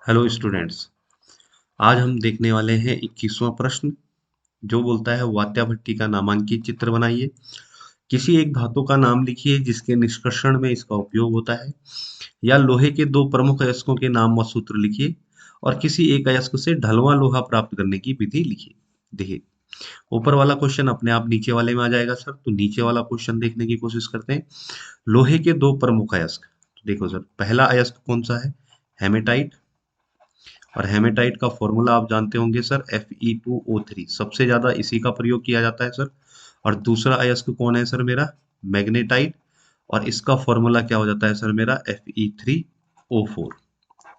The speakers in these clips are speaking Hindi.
Hello students. आज हम देखने वाले हैं 21वां प्रश्न जो बोलता है वात्याभट्टी का नामांकित चित्र बनाइए। किसी एक धातु का नाम लिखिए जिसके निष्कर्षण में इसका उपयोग होता है, या लोहे के दो प्रमुख अयस्कों के नाम व सूत्र लिखिए और किसी एक अयस्क से ढलवां लोहा प्राप्त करने की विधि लिखिए। देखिए, ऊपर वाला क्वेश्चन अपने आप नीचे वाले में आ जाएगा सर, तो नीचे वाला क्वेश्चन देखने की कोशिश करते हैं। लोहे के दो प्रमुख अयस्क, तो देखो सर, पहला अयस्क कौन सा है? हेमेटाइट। और हेमेटाइट का फॉर्मूला आप जानते होंगे सर, Fe2O3, सबसे ज्यादा इसी का प्रयोग किया जाता है सर। और दूसरा अयस्क कौन है सर मेरा? मैग्नेटाइट। और इसका फॉर्मूला क्या हो जाता है सर मेरा? Fe3O4।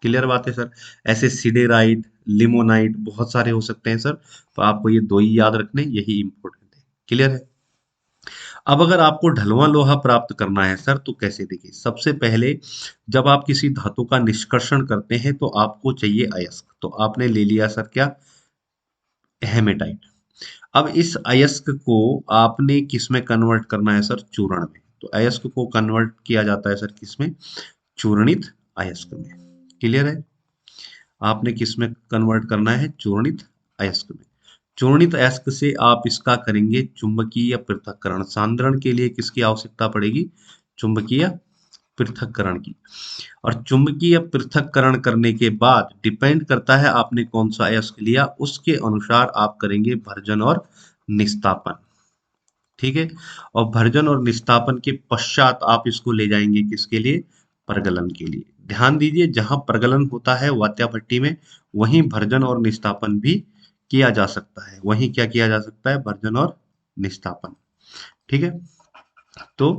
क्लियर बात है सर। ऐसे सिडेराइट, लिमोनाइट बहुत सारे हो सकते हैं सर, तो आपको ये दो ही याद रखने, यही इंपॉर्टेंट है। क्लियर है। अब अगर आपको ढलवां लोहा प्राप्त करना है सर, तो कैसे? देखिए, सबसे पहले जब आप किसी धातु का निष्कर्षण करते हैं तो आपको चाहिए अयस्क, तो आपने ले लिया सर क्या? हेमेटाइट। अब इस अयस्क को आपने किस में कन्वर्ट करना है सर? चूर्ण में। तो अयस्क को कन्वर्ट किया जाता है सर किस में? चूर्णित अयस्क में। क्लियर है। आपने किस में कन्वर्ट करना है? चूर्णित अयस्क में। चूर्णित अयस्क से आप इसका करेंगे चुंबकीय पृथक्करण। सांद्रण के लिए किसकी आवश्यकता पड़ेगी? चुंबकीय पृथक्करण की। और चुंबकीय पृथक्करण करने के बाद डिपेंड करता है आपने कौन सा अयस्क लिया, उसके अनुसार आप करेंगे भर्जन और निस्तापन। ठीक है। और भर्जन और निस्तापन के पश्चात आप इसको ले जाएंगे किसके लिए? प्रगलन के लिए। ध्यान दीजिए, जहां प्रगलन होता है वात्याभट्टी में, वहीं भर्जन और निस्तापन भी किया जा सकता है। वहीं क्या किया जा सकता है? भर्जन और निस्तापन। ठीक है। तो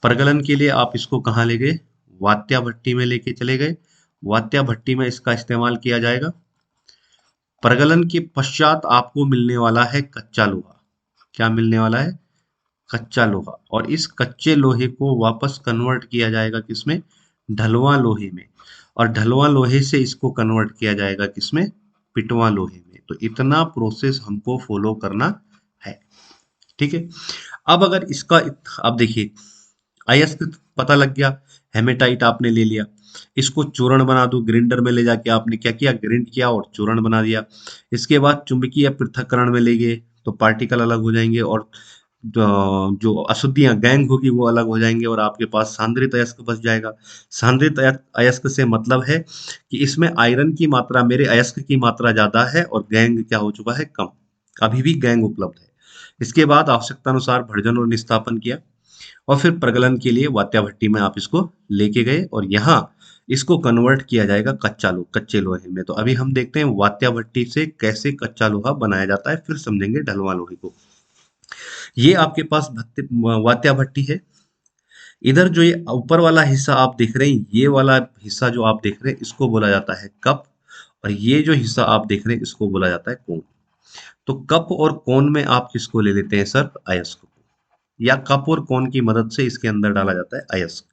प्रगलन के लिए आप इसको कहाँ ले गए? वात्याभट्टी में लेके चले गए। वात्याभट्टी में इसका इस्तेमाल किया जाएगा। प्रगलन के पश्चात आपको मिलने वाला है कच्चा लोहा। क्या मिलने वाला है? कच्चा लोहा। और इस कच्चे लोहे को वापस कन्वर्ट किया जाएगा किसमें? ढलवां लोहे में। और ढलवां लोहे से इसको कन्वर्ट किया जाएगा किसमें? पिटवां लोहे में। तो इतना प्रोसेस हमको फॉलो करना है। ठीक है। अब अगर इसका, अब देखिए, अयस्क पता लग गया, हेमेटाइट आपने ले लिया, इसको चूर्ण बना दो। ग्राइंडर में ले जाके आपने क्या किया? ग्राइंड किया और चूर्ण बना दिया। इसके बाद चुंबकीय पृथक्करण में ले गए तो पार्टिकल अलग हो जाएंगे, और जो अशुद्धियां गैंग होगी वो अलग हो जाएंगे, और आपके पास सांद्रित अयस्क बच जाएगा। सांद्रित अयस्क से मतलब है कि इसमें आयरन की मात्रा, मेरे अयस्क की मात्रा ज्यादा है और गैंग क्या हो चुका है? कम। अभी भी गैंग उपलब्ध है। इसके बाद आवश्यकता अनुसार भर्जन और निस्तापन किया, और फिर प्रगलन के लिए वात्याभट्टी में आप इसको लेके गए, और यहाँ इसको कन्वर्ट किया जाएगा कच्चे लोहे में। तो अभी हम देखते हैं वात्याभट्टी से कैसे कच्चा लोहा बनाया जाता है, फिर समझेंगे ढलवां लोहे को। ये आपके पास वात्याभट्टी है। इधर जो ये ऊपर वाला हिस्सा आप देख रहे हैं, ये वाला हिस्सा जो आप देख रहे हैं, इसको बोला जाता है कप। और ये जो हिस्सा आप देख रहे हैं, इसको बोला जाता है कोन। तो कप और कोन में आप किसको ले लेते हैं सर? अयस्क को। या कप और कोन की मदद से इसके अंदर डाला जाता है अयस्क।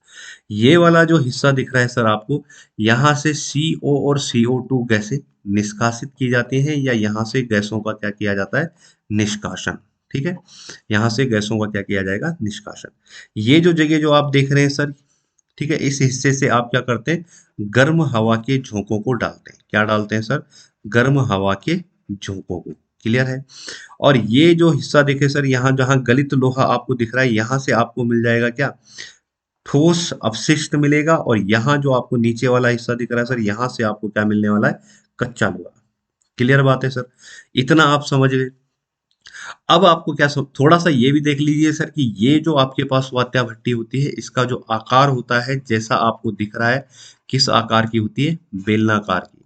ये वाला जो हिस्सा दिख रहा है सर आपको, यहाँ से CO और CO2 गैसें निष्कासित की जाती हैं, या यहाँ से गैसों का क्या किया जाता है? निष्कासन। ठीक है। यहाँ से गैसों का क्या किया जाएगा? निष्कासन। ये जो जगह जो आप देख रहे हैं सर, ठीक है, इस हिस्से से आप क्या करते हैं? गर्म हवा के झोंकों को डालते हैं। क्या डालते हैं सर? गर्म हवा के झोंकों को। क्लियर है। और ये जो हिस्सा देखे सर, यहाँ जहाँ गलित लोहा आपको दिख रहा है, यहाँ से आपको मिल जाएगा क्या? ठोस अपशिष्ट मिलेगा। और यहाँ जो आपको नीचे वाला हिस्सा दिख रहा है सर, यहाँ से आपको क्या मिलने वाला है? कच्चा लोहा। क्लियर बात है सर। इतना आप समझ गए। अब आपको क्या थोड़ा सा ये भी देख लीजिए सर कि ये जो आपके पास वात्या भट्टी होती है, इसका जो आकार होता है, जैसा आपको दिख रहा है, किस आकार की होती है? बेलनाकार की।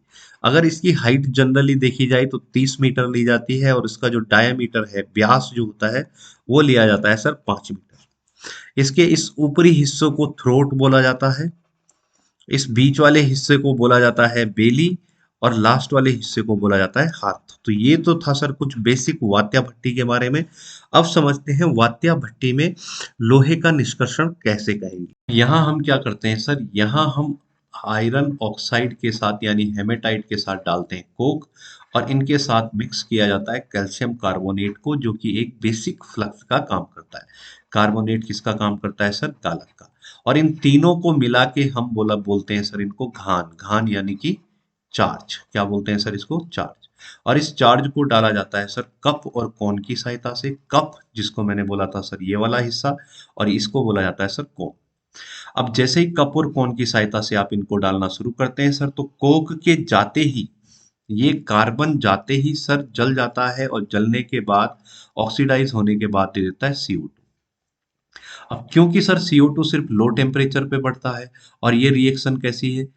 अगर इसकी हाइट जनरली देखी जाए तो 30 मीटर ली जाती है, और इसका जो डायमीटर है, व्यास जो होता है, वो लिया जाता है सर 5 मीटर। इसके इस ऊपरी हिस्सों को थ्रोट बोला जाता है, इस बीच वाले हिस्से को बोला जाता है बेली, और लास्ट वाले हिस्से को बोला जाता है हाथ। तो ये तो था सर कुछ बेसिक वात्या भट्टी के बारे में। अब समझते हैं वात्या भट्टी में लोहे का निष्कर्षण कैसे करेंगे। यहाँ हम क्या करते हैं सर? यहाँ हम आयरन ऑक्साइड के साथ यानी हेमेटाइट के साथ डालते हैं कोक, और इनके साथ मिक्स किया जाता है कैल्शियम कार्बोनेट को, जो कि एक बेसिक फ्लक्स का काम करता है। कार्बोनेट किसका काम करता है सर? गालक का। और इन तीनों को मिला के हम बोलते हैं सर इनको घान। घान यानी कि चार्ज, क्या बोलते हैं सर इसको, चार्ज। और इस चार्ज को डाला जाता है सर कप और कोन की सहायता से। कप जिसको मैंने बोला था सर ये वाला हिस्सा, और इसको बोला जाता है सर कोन। अब जैसे ही कप और कोन की सहायता से आप इनको डालना शुरू करते हैं सर, तो कोक के जाते ही ये कार्बन जाते ही सर जल जाता है, और जलने के बाद ऑक्सीडाइज होने के बाद दे देता है CO2। अब क्योंकि सर CO2 सिर्फ लो टेम्परेचर पे बढ़ता है, और ये रिएक्शन कैसी है,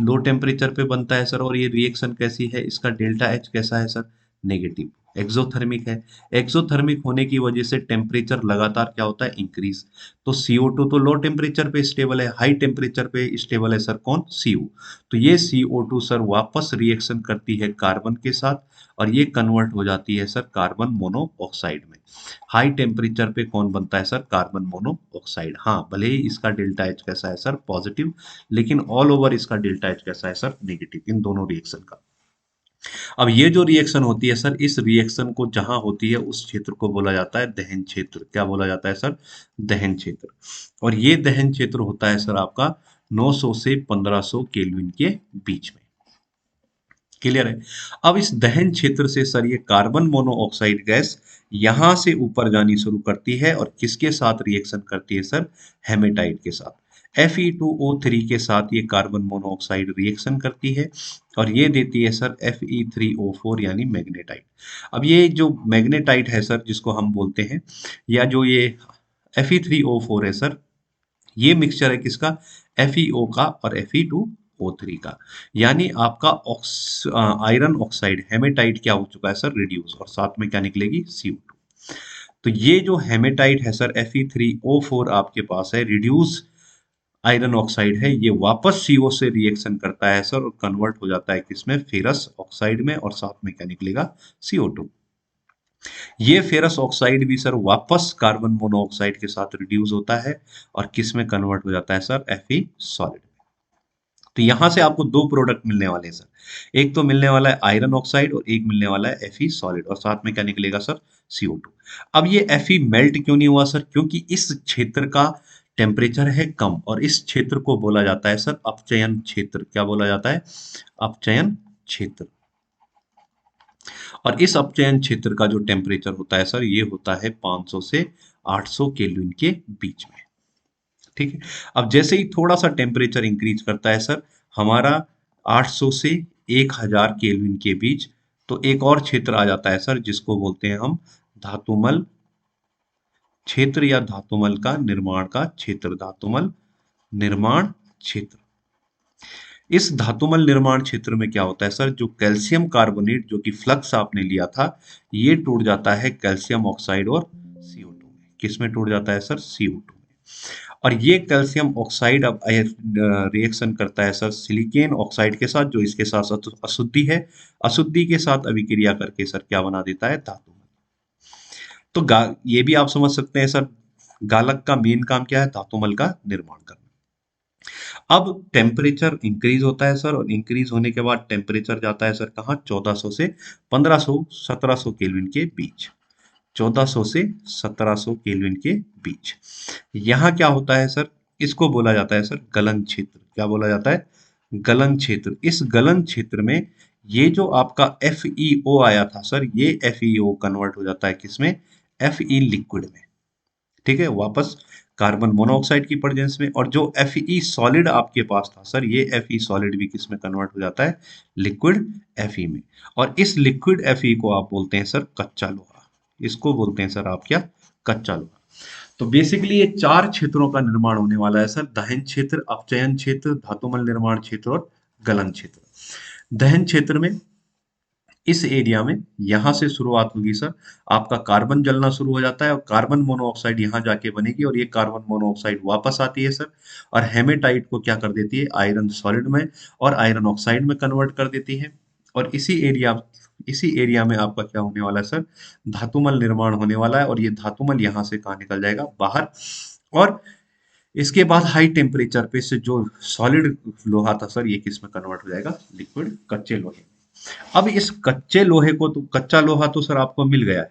लो टेम्परेचर पे बनता है सर, और ये रिएक्शन कैसी है, इसका डेल्टा एच कैसा है सर, नेगेटिव, एक्सोथर्मिक है। एक्सोथर्मिक होने की वजह से टेम्परेचर लगातार क्या होता है, इंक्रीज। तो CO2 तो लो टेम्परेचर पे स्टेबल है, हाई टेम्परेचर पे स्टेबल है सर कौन, CO। तो ये CO2 सर वापस रिएक्शन करती है कार्बन के साथ, और ये कन्वर्ट हो जाती है सर कार्बन मोनोऑक्साइड में। हाई टेम्परेचर पे कौन बनता है सर, कार्बन मोनोऑक्साइड। हाँ, भले ही इसका डेल्टा एच कैसा है सर, पॉजिटिव, लेकिन ऑल ओवर इसका डेल्टा एच कैसा है सर, नेगेटिव, इन दोनों रिएक्शन का। अब ये जो रिएक्शन होती है सर, इस रिएक्शन को जहां होती है उस क्षेत्र को बोला जाता है दहन क्षेत्र। क्या बोला जाता है सर, दहन क्षेत्र। और ये दहन क्षेत्र होता है सर आपका 900 से 1500 केल्विन के बीच में। क्लियर है। अब इस दहन क्षेत्र से सर ये कार्बन मोनोऑक्साइड गैस यहां से ऊपर जानी शुरू करती है, और किसके साथ रिएक्शन करती है सर, हेमेटाइट के साथ। Fe2O3 के साथ ये कार्बन मोनोऑक्साइड रिएक्शन करती है, और ये देती है सर Fe3O4 यानी मैग्नेटाइट। अब ये जो मैग्नेटाइट है सर, जिसको हम बोलते हैं, या जो ये Fe3O4 है सर, ये मिक्सचर है किसका, FeO का और Fe2O3 का। यानी आपका आयरन ऑक्साइड हेमेटाइट क्या हो चुका है सर, रिड्यूस, और साथ में क्या निकलेगी, CO2। तो ये जो हेमेटाइट है सर Fe3O4 आपके पास है, रिड्यूस आयरन ऑक्साइड है, ये वापस CO से रिएक्शन करता है सर, और कन्वर्ट हो जाता है किसमें, फेरस ऑक्साइड में, और साथ में क्या निकलेगा, CO2। ये फेरस ऑक्साइड भी सर वापस कार्बन मोनोऑक्साइड के साथ रिड्यूस होता है, और किस में कन्वर्ट हो जाता है सर, Fe सॉलिड। तो यहां से आपको दो प्रोडक्ट मिलने वाले हैं सर, एक तो मिलने वाला है आयरन ऑक्साइड, और एक मिलने वाला है Fe सॉलिड, और साथ में क्या निकलेगा सर, CO2। अब ये Fe मेल्ट क्यों नहीं हुआ सर, क्योंकि इस क्षेत्र का टेम्परेचर है कम, और इस क्षेत्र को बोला जाता है सर अपचयन क्षेत्र। क्या बोला जाता है, अपचयन क्षेत्र। और इस अपचयन क्षेत्र का जो टेम्परेचर होता है सर, ये होता है 500 से 800 केल्विन के बीच में। ठीक है। अब जैसे ही थोड़ा सा टेम्परेचर इंक्रीज करता है सर, हमारा 800 से 1000 केल्विन के बीच, तो एक और क्षेत्र आ जाता है सर, जिसको बोलते हैं हम धातुमल क्षेत्र, या धातुमल का निर्माण का क्षेत्र, धातुमल निर्माण क्षेत्र। इस धातुमल निर्माण क्षेत्र में क्या होता है सर, जो कैल्शियम कार्बोनेट जो कि फ्लक्स आपने लिया था, ये टूट जाता है कैल्शियम ऑक्साइड और CO2 में। किस में टूट जाता है सर, CO2 में। और ये कैल्शियम ऑक्साइड अब रिएक्शन करता है सर सिलिकॉन ऑक्साइड के साथ, जो इसके साथ अशुद्धि है। अशुद्धि के साथ अभिक्रिया करके सर क्या बना देता है, धातु। तो ये भी आप समझ सकते हैं सर, गालक का मेन काम क्या है, धातुमल का निर्माण करना। अब टेम्परेचर इंक्रीज होता है सर, और इंक्रीज होने के बाद टेम्परेचर जाता है सर कहाँ, 1400 से 1500 1700 केल्विन के बीच। 1400 से 1700 केल्विन के बीच। यहाँ क्या होता है सर, इसको बोला जाता है सर गलन क्षेत्र। क्या बोला जाता है, गलन क्षेत्र। इस गलन क्षेत्र में ये जो आपका FeO आया था सर, ये FeO कन्वर्ट हो जाता है किसमें, Fe लिक्विड में। ठीक है, वापस कार्बन मोनोऑक्साइड की प्रेजेंस में। और जो Fe सॉलिड आपके पास था सर, ये Fe सॉलिड भी किस में कन्वर्ट हो जाता है, लिक्विड Fe में। और इस लिक्विड Fe को आप बोलते हैं सर कच्चा लोहा। इसको बोलते हैं सर आप क्या, कच्चा लोहा। तो बेसिकली ये चार क्षेत्रों का निर्माण होने वाला है सर, दहन क्षेत्र, अपचयन क्षेत्र, धातुमल निर्माण क्षेत्र और गलन क्षेत्र। दहन क्षेत्र में इस एरिया में यहां से शुरुआत होगी सर, आपका कार्बन जलना शुरू हो जाता है, और कार्बन मोनोऑक्साइड यहां जाके बनेगी, और ये कार्बन मोनोऑक्साइड वापस आती है सर, और हेमेटाइट को क्या कर देती है, आयरन सॉलिड में और आयरन ऑक्साइड में कन्वर्ट कर देती है। और इसी एरिया में आपका क्या होने वाला है सर, धातुमल निर्माण होने वाला है, और ये धातुमल यहाँ से कहाँ निकल जाएगा, बाहर। और इसके बाद हाई टेम्परेचर पे से जो सॉलिड लोहा था सर, ये किस में कन्वर्ट हो जाएगा, लिक्विड, कच्चे लोहे। अब इस कच्चे लोहे को, तो कच्चा लोहा तो सर आपको मिल गया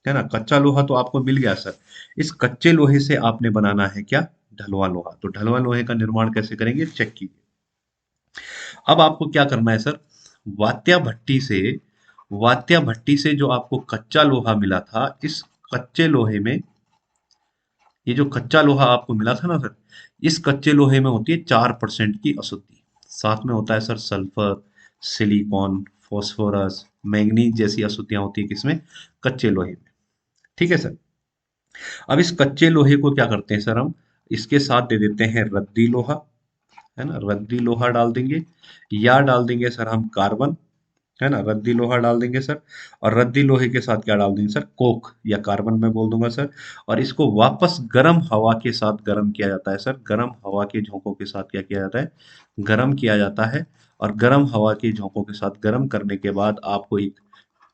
है ना, कच्चा लोहा तो आपको मिल गया सर। इस कच्चे लोहे से आपने बनाना है क्या, ढलवा लोहा। तो ढलवा लोहे का निर्माण कैसे करेंगे, चेक कीजिए। अब आपको क्या करना है सर, वात्या भट्टी से वात्या भट्टी से जो आपको कच्चा लोहा मिला था, इस कच्चे लोहे में, ये जो कच्चा लोहा आपको मिला था ना सर, इस कच्चे लोहे में होती है 4% की अशुद्धि। साथ में होता है sir sulphur, silicon, phosphorus, manganese जैसी अशुद्धियां होती है किसमें? कच्चे लोहे में। ठीक है सर। अब इस कच्चे लोहे को क्या करते हैं सर हम? इसके साथ दे देते हैं रद्दी लोहा, है ना, रद्दी लोहा डाल देंगे, या डाल देंगे सर हम कार्बन, है ना, रद्दी लोहा डाल देंगे सर। और रद्दी लोहे के साथ क्या डाल देंगे सर? कोक या कार्बन में बोल दूंगा सर। और इसको वापस गर्म हवा के साथ गर्म किया जाता है सर, गर्म हवा के झोंकों के साथ क्या किया जाता है? गर्म किया जाता है। और गर्म हवा के झोंकों के साथ गर्म करने के बाद आपको एक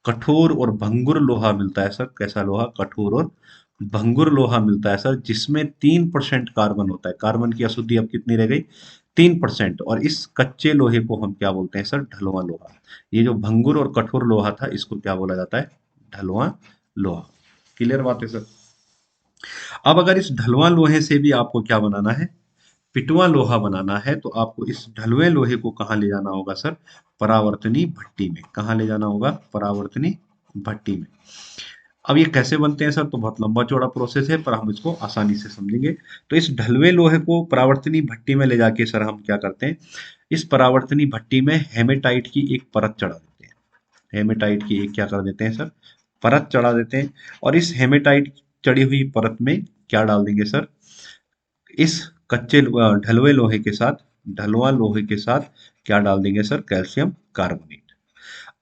कठोर और भंगुर लोहा मिलता है सर। कैसा लोहा? कठोर और भंगुर लोहा मिलता है सर, जिसमें 3% कार्बन होता है। कार्बन की अशुद्धि अब कितनी रह गई? 3%। और इस कच्चे लोहे को हम क्या बोलते हैं सर? ढलुआ लोहा। ये जो भंगुर और कठोर लोहा था, इसको क्या बोला जाता है? ढलुआ लोहा। क्लियर बात है सर। अब अगर इस ढलुआ लोहे से भी आपको क्या बनाना है? पिटवा लोहा बनाना है, तो आपको इस ढलुए लोहे को कहाँ ले जाना होगा सर? परावर्तनी भट्टी में। कहाँ ले जाना होगा? परावर्तनी भट्टी में। अब ये कैसे बनते हैं सर? तो बहुत लंबा चौड़ा प्रोसेस है, पर हम इसको आसानी से समझेंगे। तो इस ढलुए लोहे को परावर्तनी भट्टी में ले जाके सर हम क्या करते हैं? इस परावर्तनी भट्टी में हेमेटाइट की एक परत चढ़ा देते हैं। हेमेटाइट की एक क्या कर देते हैं सर? परत चढ़ा देते हैं। और इस हेमेटाइट चढ़ी हुई परत में क्या डाल देंगे सर? इस ढलुए लोहे के साथ, ढलुआ लोहे के साथ क्या डाल देंगे सर? Calcium carbonate.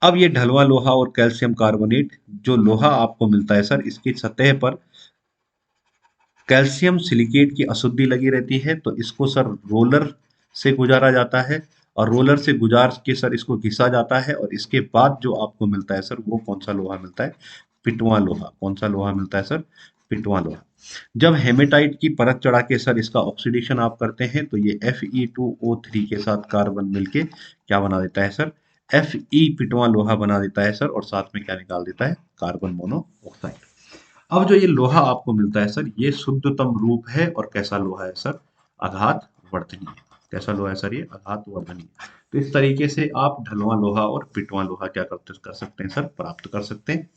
अब ये ढलुआ लोहा और कैल्शियम कार्बोनेट, जो लोहा आपको मिलता है सर, इसकी सतह पर कैल्शियम सिलिकेट की अशुद्धि लगी रहती है, तो इसको सर रोलर से गुजारा जाता है। और रोलर से गुजार के सर इसको घिसा जाता है, और इसके बाद जो आपको मिलता है सर, वो कौन सा लोहा मिलता है? पिटवा लोहा। कौन सा लोहा मिलता है सर? पिटवा लोहा। जब हेमेटाइट की परत चढ़ा के सर इसका ऑक्सीडेशन आप करते हैं, तो ये Fe2O3 के साथ कार्बन मिलके क्या बना देता है सर? Fe पिटवा लोहा बना देता है सर, और साथ में क्या निकाल देता है? Carbon monoxide. अब जो ये लोहा आपको मिलता है सर, ये शुद्धतम रूप है। और कैसा लोहा है सर? आघात वर्धनीय। कैसा लोहा है सर? ये आघात वर्धनीय। तो इस तरीके से आप ढलुआ लोहा और पिटवा लोहा क्या कर सकते हैं सर? प्राप्त कर सकते हैं।